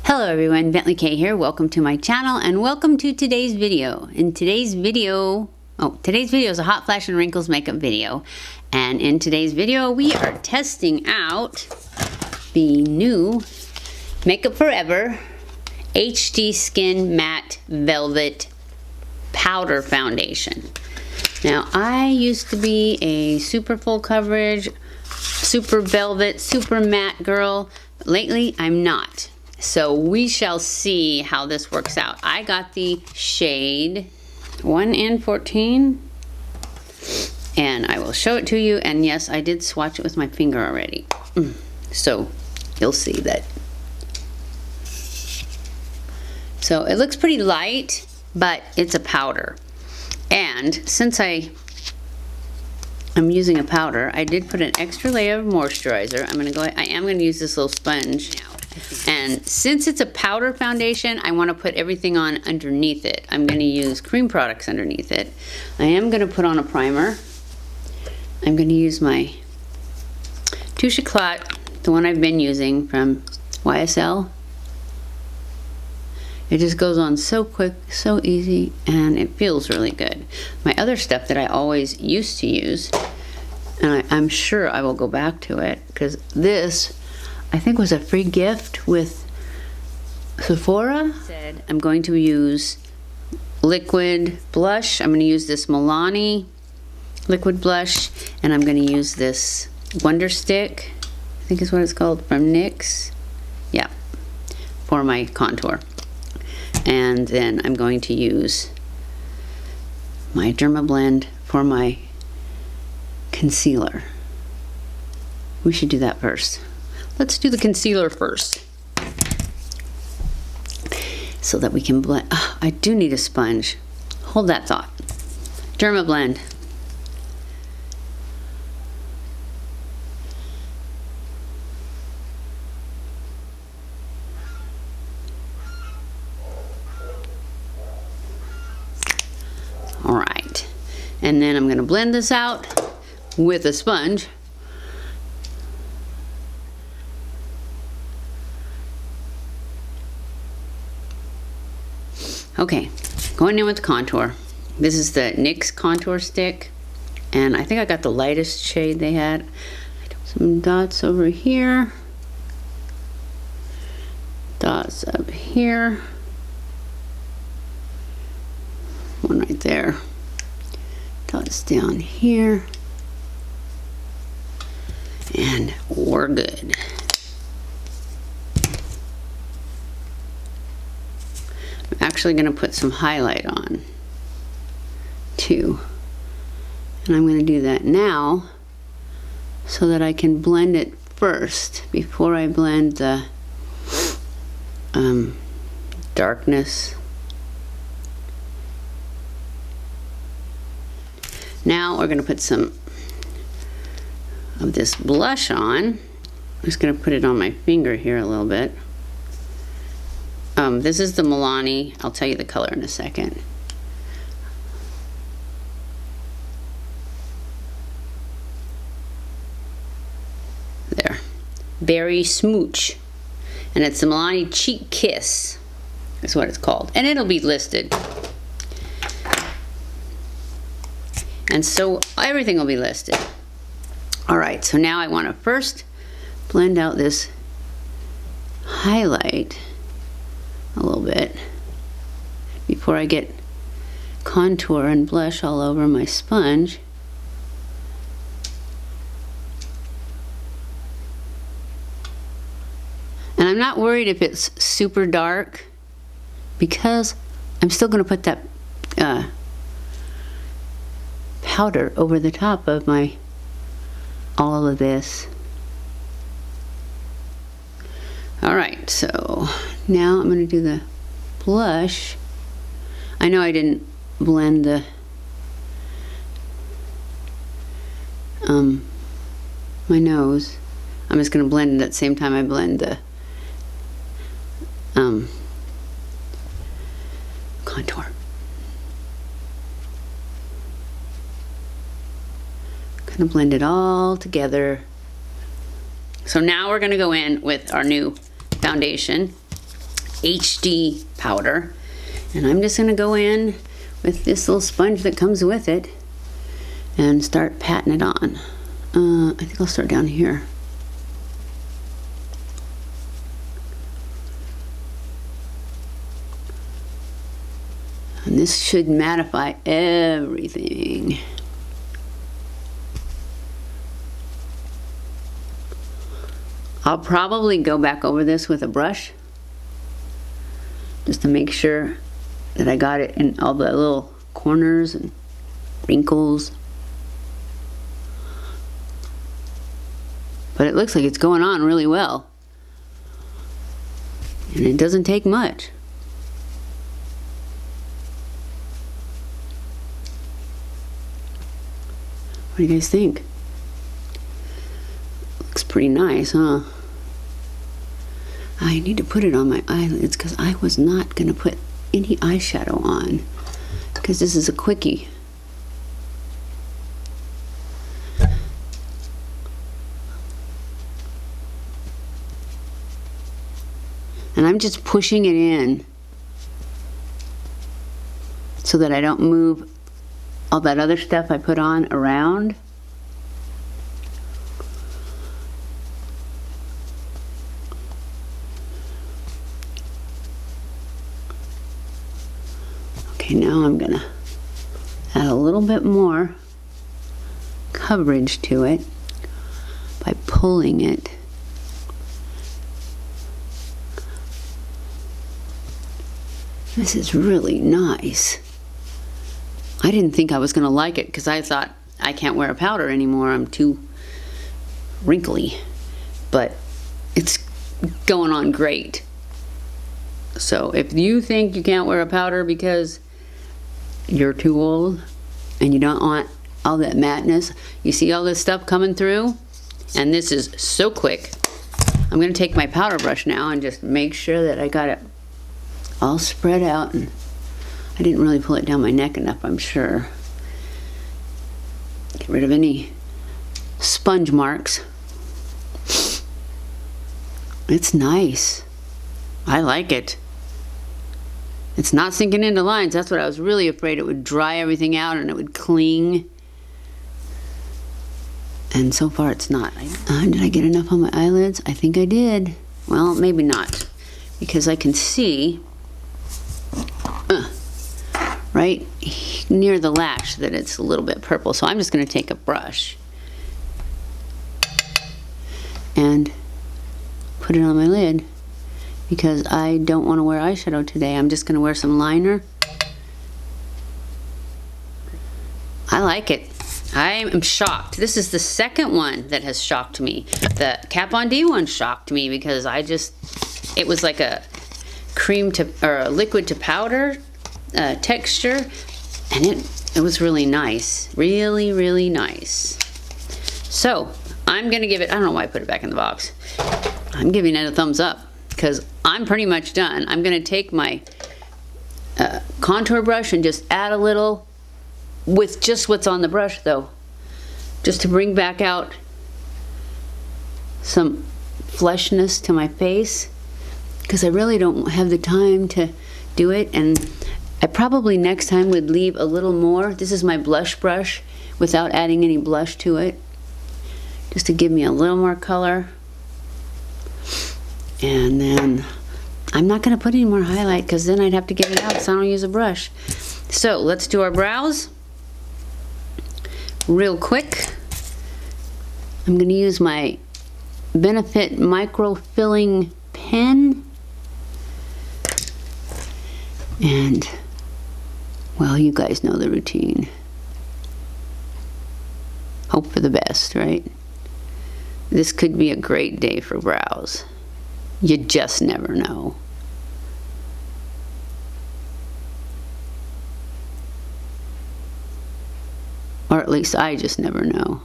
Hello everyone, BentlyK here. Welcome to my channel and welcome to today's video. Today's video is a hot flash and wrinkles makeup video. And in today's video, we are testing out the new Makeup Forever HD Skin Matte Velvet Powder Foundation. Now, I used to be a super full coverage, super velvet, super matte girl, but lately I'm not. So we shall see how this works out. I got the shade 1N14 and I will show it to you. And yes, I did swatch it with my finger already. So you'll see that. So it looks pretty light, but it's a powder. And since I'm using a powder, I did put an extra layer of moisturizer. I am gonna use this little sponge now. And since it's a powder foundation, I want to put everything on underneath it. I'm going to use cream products underneath it. I am going to put on a primer. I'm going to use my Touché Eclat, the one I've been using from YSL. It just goes on so quick, so easy, and it feels really good. My other stuff that I always used to use, and I'm sure I will go back to it, because this I think was a free gift with Sephora. I'm going to use liquid blush. I'm going to use this Milani liquid blush, and I'm going to use this Wonder Stick, I think is what it's called, from NYX. Yeah, for my contour. And then I'm going to use my DERMABLEND for my concealer. We should do that first. Let's do the concealer first so that we can blend. Oh, I do need a sponge. Hold that thought. DERMABLEND. All right. And then I'm going to blend this out with a sponge. Okay, going in with the contour. This is the NYX contour stick, and I think I got the lightest shade they had. Some dots over here, dots up here, one right there, dots down here, and we're good. I'm actually going to put some highlight on too, and I'm going to do that now so that I can blend it first before I blend the darkness. Now we're going to put some of this blush on. I'm just going to put it on my finger here a little bit. This is the Milani. I'll tell you the color in a second. There. Berry Smooch. And it's the Milani Cheek Kiss. That's what it's called. And it'll be listed. And so everything will be listed. Alright, so now I want to first blend out this highlight a little bit before I get contour and blush all over my sponge. And I'm not worried if it's super dark because I'm still going to put that powder over the top of all of this. Alright, so now I'm going to do the blush. I know I didn't blend the my nose. I'm just going to blend it at the same time I blend the contour. Kind of blend it all together. So now we're going to go in with our new foundation. HD powder. And I'm just going to go in with this little sponge that comes with it and start patting it on. I think I'll start down here. And this should mattify everything. I'll probably go back over this with a brush just to make sure that I got it in all the little corners and wrinkles. But it looks like it's going on really well. And it doesn't take much. What do you guys think? Looks pretty nice, huh? I need to put it on my eyelids because I was not going to put any eyeshadow on because this is a quickie. And I'm just pushing it in so that I don't move all that other stuff I put on around. Okay, now I'm gonna add a little bit more coverage to it by pulling it. This is really nice. I didn't think I was gonna like it because I thought I can't wear a powder anymore. I'm too wrinkly, but it's going on great. So if you think you can't wear a powder because you're too old and you don't want all that matteness, you see all this stuff coming through, and this is so quick. I'm gonna take my powder brush now and just make sure that I got it all spread out, and I didn't really pull it down my neck enough, I'm sure. Get rid of any sponge marks. It's nice. I like it. It's not sinking into lines. That's what I was really afraid. It would dry everything out and it would cling. And so far it's not. Did I get enough on my eyelids? I think I did. Well, maybe not, because I can see right near the lash that it's a little bit purple. So I'm just going to take a brush and put it on my lid because I don't want to wear eyeshadow today. I'm just going to wear some liner. I like it. I am shocked. This is the second one that has shocked me. The Kat Von D one shocked me because it was like a cream to, or a liquid to powder texture, and it was really nice. Really, really nice. So I'm gonna give it, I don't know why I put it back in the box. I'm giving it a thumbs up because I'm pretty much done. I'm gonna take my contour brush and just add a little with just what's on the brush though, just to bring back out some fleshness to my face, because I really don't have the time to do it, and I probably next time would leave a little more. This is my blush brush without adding any blush to it, just to give me a little more color. And then I'm not going to put any more highlight because then I'd have to get it out, so I don't use a brush. So let's do our brows real quick. I'm going to use my Benefit Microfilling pen, and well, you guys know the routine. Hope for the best, right? This could be a great day for brows. You just never know. Or at least I just never know.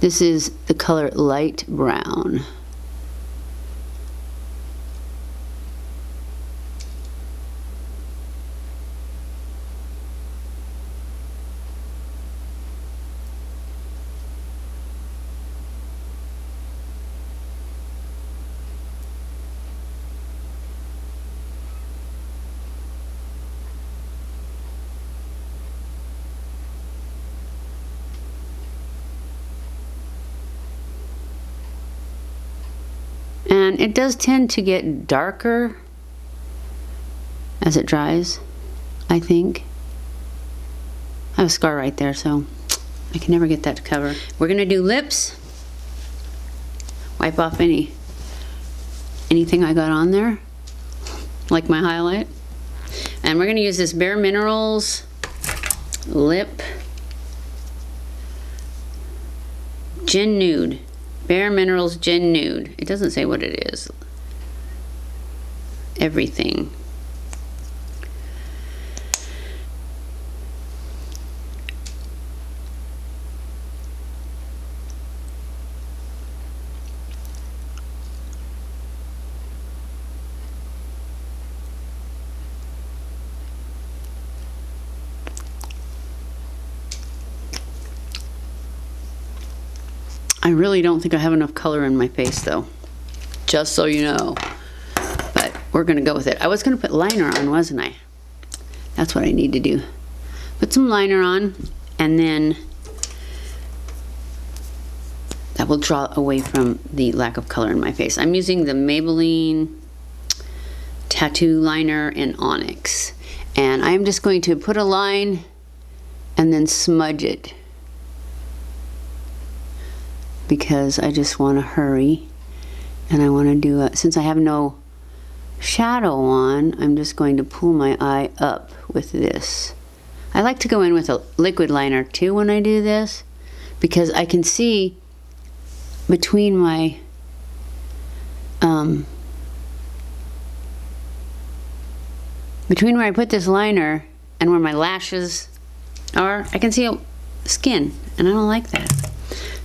This is the color light brown. And it does tend to get darker as it dries, I think. I have a scar right there, so I can never get that to cover. We're gonna do lips. Wipe off anything I got on there, like my highlight. And we're gonna use this Bare Minerals Lip Gin Nude. Bare Minerals Gin Nude. It doesn't say what it is. Everything. I really don't think I have enough color in my face though, just so you know, but we're gonna go with it. I was gonna put liner on, wasn't I? That's what I need to do. Put some liner on, and then that will draw away from the lack of color in my face. I'm using the Maybelline Tattoo Liner in Onyx, and I'm just going to put a line and then smudge it, because I just want to hurry, and I want to do it. Since I have no shadow on, I'm just going to pull my eye up with this. I like to go in with a liquid liner too when I do this, because I can see between my between where I put this liner and where my lashes are, I can see skin, and I don't like that.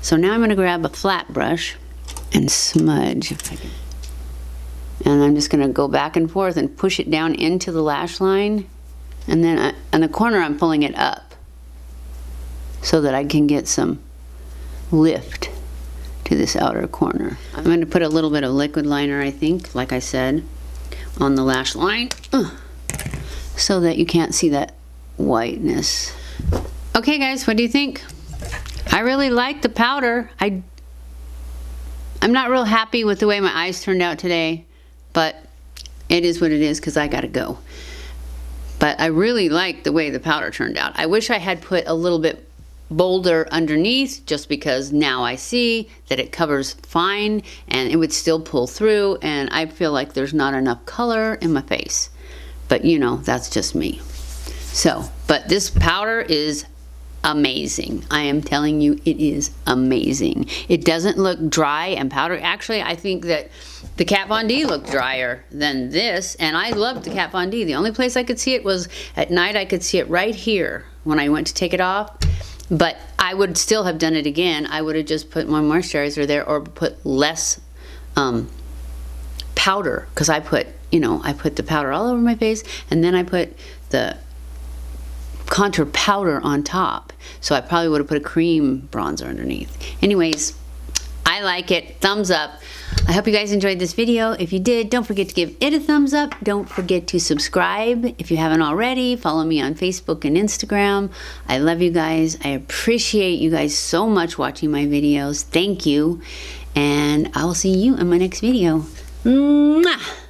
So now I'm going to grab a flat brush and smudge, if I can. And I'm just going to go back and forth and push it down into the lash line, and then on the corner I'm pulling it up so that I can get some lift to this outer corner. I'm going to put a little bit of liquid liner, I think, like I said, on the lash line, so that you can't see that whiteness. Okay guys, what do you think? I really like the powder. I'm not real happy with the way my eyes turned out today, but it is what it is because I gotta go. But I really like the way the powder turned out. I wish I had put a little bit bolder underneath, just because now I see that it covers fine and it would still pull through, and I feel like there's not enough color in my face. But you know, that's just me. So, but this powder is amazing. I am telling you, it is amazing. It doesn't look dry and powdery. Actually, I think that the Kat Von D looked drier than this, and I loved the Kat Von D. The only place I could see it was at night. I could see it right here when I went to take it off, but I would still have done it again. I would have just put my moisturizer there, or put less powder, because I put, you know, I put the powder all over my face, and then I put the contour powder on top. So I probably would have put a cream bronzer underneath. Anyways, I like it. Thumbs up. I hope you guys enjoyed this video. If you did, don't forget to give it a thumbs up. Don't forget to subscribe if you haven't already. Follow me on Facebook and Instagram. I love you guys. I appreciate you guys so much watching my videos. Thank you. And I will see you in my next video. Mwah!